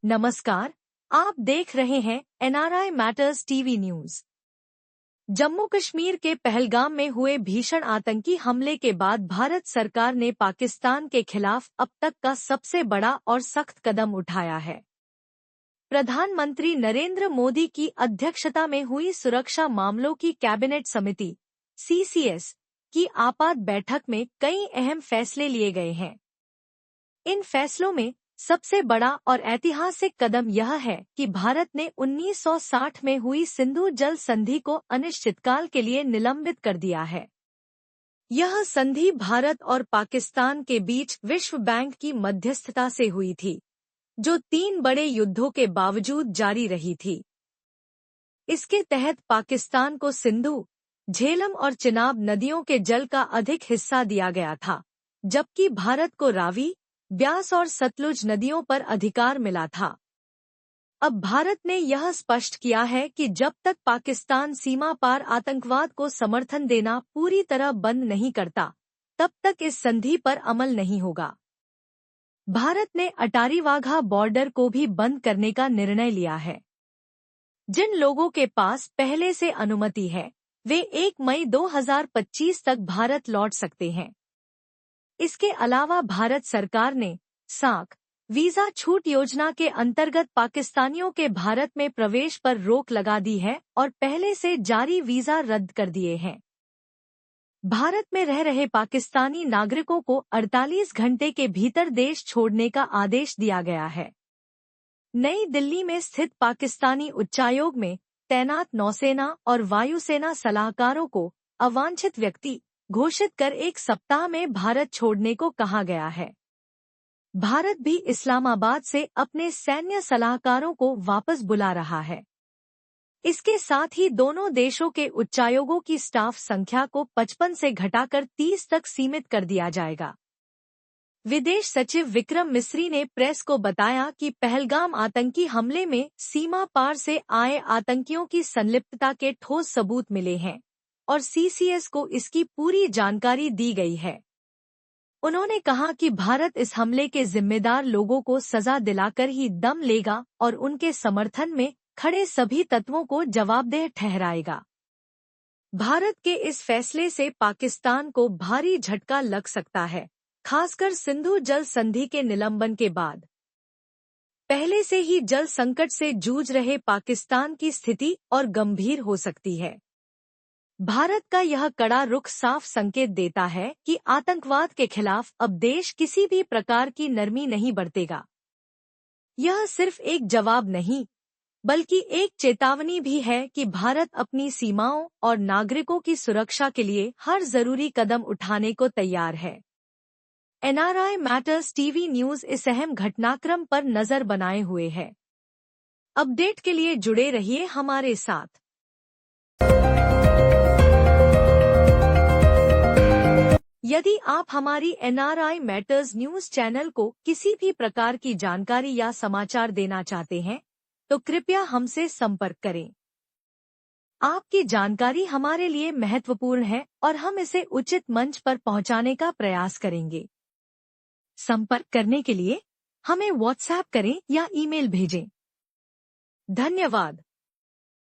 नमस्कार, आप देख रहे हैं NRI matters TV news. Jammu Kashmir के पहलगाम में हुए भीषण आतंकी हमले के बाद भारत सरकार ने पाकिस्तान के खिलाफ अब तक का सबसे बड़ा और सख्त कदम उठाया है। प्रधानमंत्री नरेंद्र मोदी की अध्यक्षता में हुई सुरक्षा मामलों की कैबिनेट समिति (सीसीएस) की आपात बैठक में कई अहम फैसले लिए गए हैं। इन फैसलों में सबसे बड़ा और ऐतिहासिक कदम यह है कि भारत ने 1960 में हुई सिंधु जल संधि को अनिश्चितकाल के लिए निलंबित कर दिया है। यह संधि भारत और पाकिस्तान के बीच विश्व बैंक की मध्यस्थता से हुई थी, जो 3 बड़े युद्धों के बावजूद जारी रही थी। इसके तहत पाकिस्तान को सिंधु, झेलम और चिनाब नदियों के जल का अधिक हिस्सा दिया गया था, जबकि भारत को रावी, ब्यास और सतलुज नदियों पर अधिकार मिला था। अब भारत ने यह स्पष्ट किया है कि जब तक पाकिस्तान सीमा पार आतंकवाद को समर्थन देना पूरी तरह बंद नहीं करता, तब तक इस संधि पर अमल नहीं होगा। भारत ने अटारी वाघा बॉर्डर को भी बंद करने का निर्णय लिया है। जिन लोगों के पास पहले से अनुमति है, वे 1 मई 2025 तक भारत लौट सकते हैं। इसके अलावा भारत सरकार ने साख वीजा छूट योजना के अंतर्गत पाकिस्तानियों के भारत में प्रवेश पर रोक लगा दी है और पहले से जारी वीजा रद्द कर दिए हैं। भारत में रह रहे पाकिस्तानी नागरिकों को 48 घंटे के भीतर देश छोड़ने का आदेश दिया गया है। नई दिल्ली में स्थित पाकिस्तानी उच्चायोग में तैनात नौसेना और वायुसेना सलाहकारों को अवांछित व्यक्ति घोषित कर 1 सप्ताह में भारत छोड़ने को कहा गया है। भारत भी इस्लामाबाद से अपने सैन्य सलाहकारों को वापस बुला रहा है। इसके साथ ही दोनों देशों के उच्चायोगों की स्टाफ संख्या को 55 से घटाकर 30 तक सीमित कर दिया जाएगा। विदेश सचिव विक्रम मिस्री ने प्रेस को बताया कि पहलगाम आतंकी हमले में सीमा पार से आए आतंकियों की संलिप्तता के ठोस सबूत मिले हैं और सीसीएस को इसकी पूरी जानकारी दी गई है। उन्होंने कहा कि भारत इस हमले के जिम्मेदार लोगों को सजा दिलाकर ही दम लेगा और उनके समर्थन में खड़े सभी तत्वों को जवाबदेह ठहराएगा। भारत के इस फैसले से पाकिस्तान को भारी झटका लग सकता है, खासकर सिंधु जल संधि के निलंबन के बाद। पहले से ही जल संकट से जूझ रहे पाकिस्तान की स्थिति और गंभीर हो सकती है। भारत का यह कड़ा रुख साफ संकेत देता है कि आतंकवाद के खिलाफ अब देश किसी भी प्रकार की नरमी नहीं बरतेगा। यह सिर्फ एक जवाब नहीं, बल्कि एक चेतावनी भी है कि भारत अपनी सीमाओं और नागरिकों की सुरक्षा के लिए हर जरूरी कदम उठाने को तैयार है। एनआरआई मैटर्स टीवी न्यूज इस अहम घटनाक्रम पर नजर बनाए हुए है। अपडेट के लिए जुड़े रहिए हमारे साथ। यदि आप हमारी एनआरआई मैटर्स न्यूज चैनल को किसी भी प्रकार की जानकारी या समाचार देना चाहते हैं, तो कृपया हमसे संपर्क करें। आपकी जानकारी हमारे लिए महत्वपूर्ण है और हम इसे उचित मंच पर पहुंचाने का प्रयास करेंगे। संपर्क करने के लिए हमें व्हाट्सएप करें या ईमेल भेजें। धन्यवाद।